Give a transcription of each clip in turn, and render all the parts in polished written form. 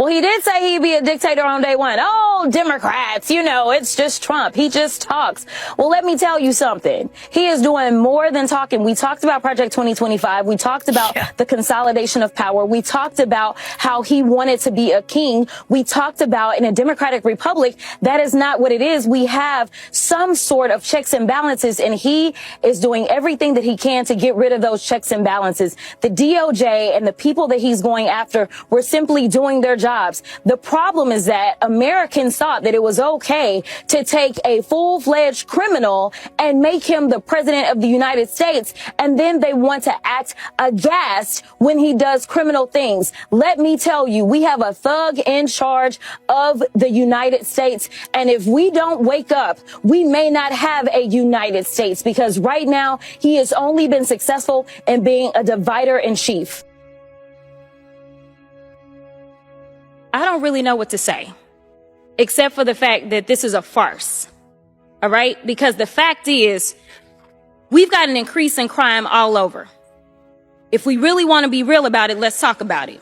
Well, he did say he'd be a dictator on day one. Oh, Democrats, it's just Trump. He just talks. Well, let me tell you something. He is doing more than talking. We talked about Project 2025. We talked about the consolidation of power. We talked about how he wanted to be a king. We talked about in a democratic republic, that is not what it is. We have some sort of checks and balances, and he is doing everything that he can to get rid of those checks and balances. The DOJ and the people that he's going after were simply doing their jobs. The problem is that Americans thought that it was okay to take a full-fledged criminal and make him the president of the United States, and then they want to act aghast when he does criminal things. Let me tell you, we have a thug in charge of the United States, and if we don't wake up, we may not have a United States, because right now he has only been successful in being a divider in chief. I don't really know what to say, except for the fact that this is a farce. All right? Because the fact is, we've got an increase in crime all over. If we really want to be real about it, let's talk about it.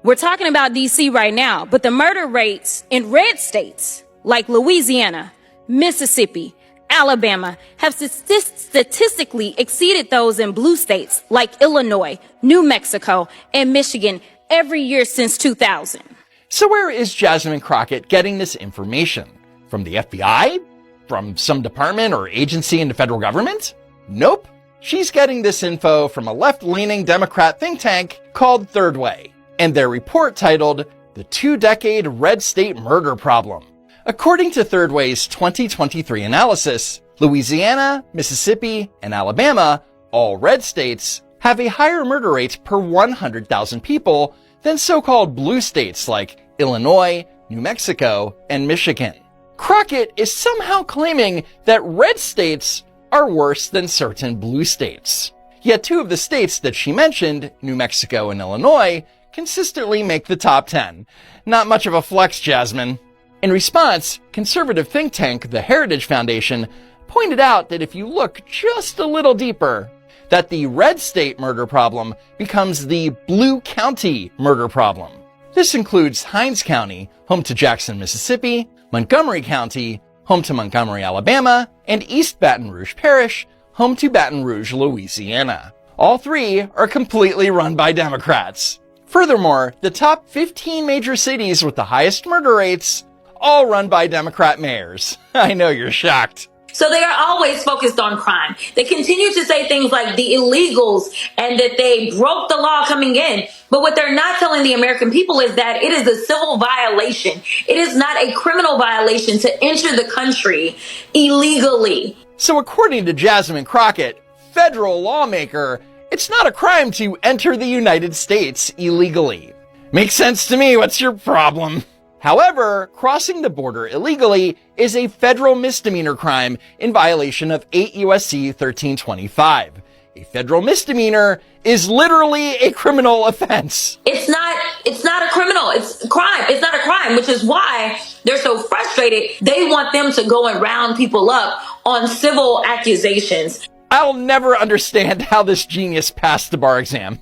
We're talking about DC right now, but the murder rates in red states like Louisiana, Mississippi, Alabama have statistically exceeded those in blue states like Illinois, New Mexico, and Michigan every year since 2000. So where is Jasmine Crockett getting this information? From the FBI? From some department or agency in the federal government? Nope. She's getting this info from a left-leaning Democrat think tank called Third Way, and their report titled The Two-Decade Red State Murder Problem. According to Third Way's 2023 analysis, Louisiana, Mississippi, and Alabama, all red states, have a higher murder rate per 100,000 people than so-called blue states like Illinois, New Mexico, and Michigan. Crockett is somehow claiming that red states are worse than certain blue states. Yet two of the states that she mentioned, New Mexico and Illinois, consistently make the top 10. Not much of a flex, Jasmine. In response, conservative think tank the Heritage Foundation pointed out that if you look just a little deeper, that the red state murder problem becomes the blue county murder problem. This includes Hinds County, home to Jackson, Mississippi, Montgomery County, home to Montgomery, Alabama, and East Baton Rouge Parish, home to Baton Rouge, Louisiana. All three are completely run by Democrats. Furthermore, the top 15 major cities with the highest murder rates, all run by Democrat mayors. I know you're shocked. So they are always focused on crime. They continue to say things like the illegals and that they broke the law coming in. But what they're not telling the American people is that it is a civil violation. It is not a criminal violation to enter the country illegally. So according to Jasmine Crockett, federal lawmaker, it's not a crime to enter the United States illegally. Makes sense to me. What's your problem? However, crossing the border illegally is a federal misdemeanor crime in violation of 8 U.S.C. 1325. A federal misdemeanor is literally a criminal offense. It's not a criminal. It's a crime. It's not a crime, which is why they're so frustrated. They want them to go and round people up on civil accusations. I'll never understand how this genius passed the bar exam.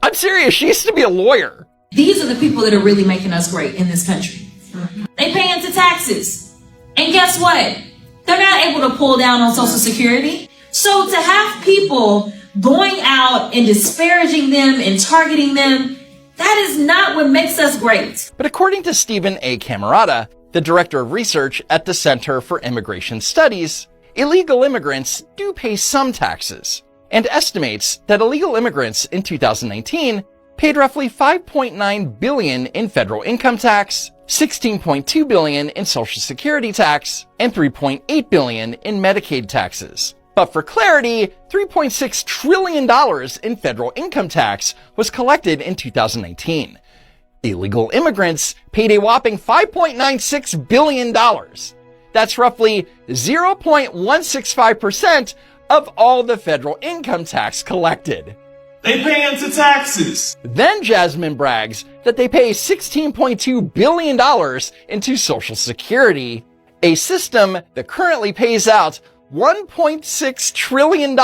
I'm serious. She used to be a lawyer. These are the people that are really making us great in this country. They pay into taxes. And guess what? They're not able to pull down on Social Security. So to have people going out and disparaging them and targeting them, that is not what makes us great. But according to Stephen A. Camerata, the director of research at the Center for Immigration Studies, illegal immigrants do pay some taxes, and estimates that illegal immigrants in 2019 paid roughly $5.9 billion in federal income tax, $16.2 billion in Social Security tax, and $3.8 billion in Medicaid taxes. But for clarity, $3.6 trillion in federal income tax was collected in 2019. Illegal immigrants paid a whopping $5.96 billion. That's roughly 0.165% of all the federal income tax collected. They pay into taxes. Then Jasmine brags that they pay $16.2 billion into Social Security, a system that currently pays out $1.6 trillion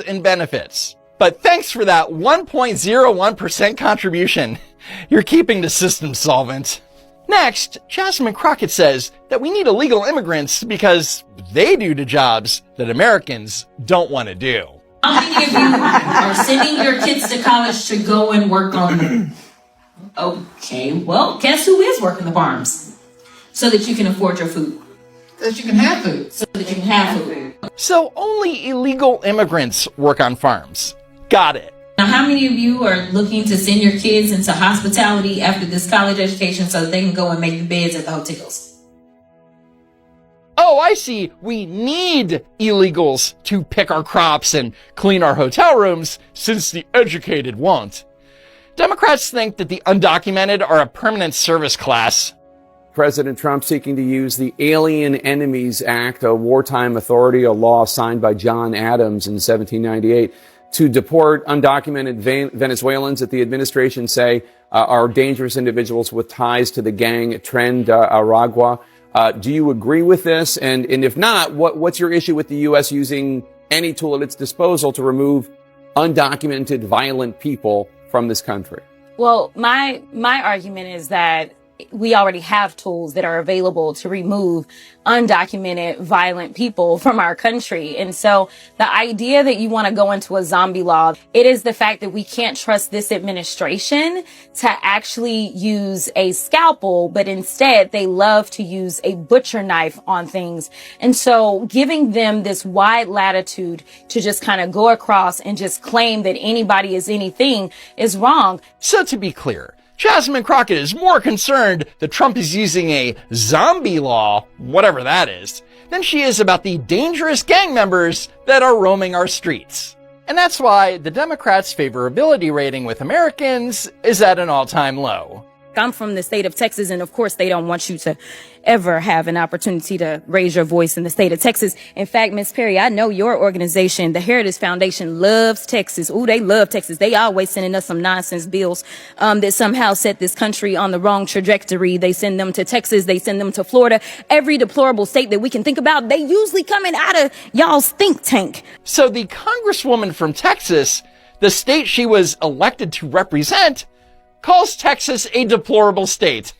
in benefits. But thanks for that 1.01% contribution. You're keeping the system solvent. Next, Jasmine Crockett says that we need illegal immigrants because they do the jobs that Americans don't want to do. How many of you are sending your kids to college to go and work on them? Okay, well, guess who is working the farms? So that you can afford your food. So that you can have food. So that you can have food. So only illegal immigrants work on farms. Got it. Now, how many of you are looking to send your kids into hospitality after this college education so they can go and make the beds at the hotels? Oh, I see. We need illegals to pick our crops and clean our hotel rooms since the educated won't. Democrats think that the undocumented are a permanent service class. President Trump seeking to use the Alien Enemies Act, a wartime authority, a law signed by John Adams in 1798, to deport undocumented Venezuelans that the administration say are dangerous individuals with ties to the gang Tren de Aragua. Do you agree with this? And if not, what's your issue with the U.S. using any tool at its disposal to remove undocumented violent people from this country? Well, my argument is that we already have tools that are available to remove undocumented violent people from our country. And so the idea that you want to go into a zombie law, it is the fact that we can't trust this administration to actually use a scalpel, but instead they love to use a butcher knife on things. And so giving them this wide latitude to just kind of go across and just claim that anybody is anything is wrong. So to be clear, Jasmine Crockett is more concerned that Trump is using a zombie law, whatever that is, than she is about the dangerous gang members that are roaming our streets. And that's why the Democrats' favorability rating with Americans is at an all-time low. I'm from the state of Texas, and of course they don't want you to ever have an opportunity to raise your voice in the state of Texas. In fact, Ms. Perry, I know your organization, the Heritage Foundation, loves Texas. Ooh, they love Texas. They always sending us some nonsense bills that somehow set this country on the wrong trajectory. They send them to Texas. They send them to Florida. Every deplorable state that we can think about, they usually coming out of y'all's think tank. So the congresswoman from Texas, the state she was elected to represent, calls Texas a deplorable state.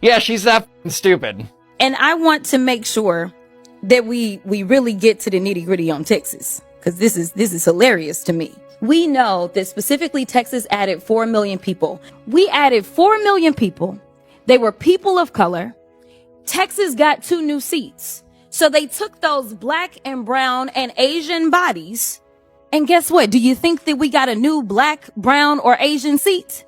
Yeah, she's that stupid. And I want to make sure that we really get to the nitty gritty on Texas, because this is hilarious to me. We know that specifically Texas added 4 million people. We added 4 million people. They were people of color. Texas got 2 new seats. So they took those black and brown and Asian bodies. And guess what? Do you think that we got a new black, brown, or Asian seat?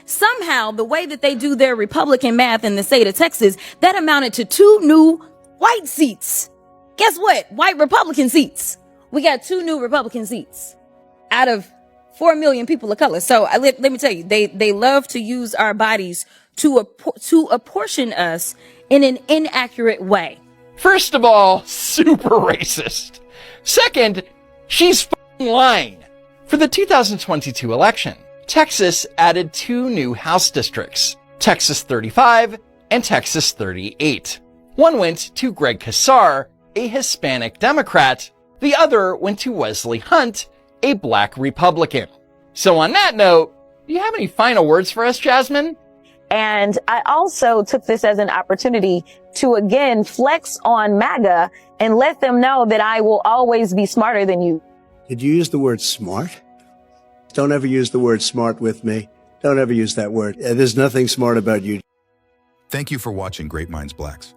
Somehow, the way that they do their Republican math in the state of Texas, that amounted to 2 new white seats. Guess what? White Republican seats. We got 2 new Republican seats out of 4 million people of color. So let me tell you, they love to use our bodies to apportion us in an inaccurate way. First of all, super racist. Second, she's f***ing lying. For the 2022 election, Texas added 2 new House districts, Texas 35 and Texas 38. One went to Greg Casar, a Hispanic Democrat. The other went to Wesley Hunt, a Black Republican. So on that note, do you have any final words for us, Jasmine? And I also took this as an opportunity to again flex on MAGA and let them know that I will always be smarter than you. Did you use the word smart? Don't ever use the word smart with me. Don't ever use that word. There's nothing smart about you. Thank you for watching Great Minds Blacks.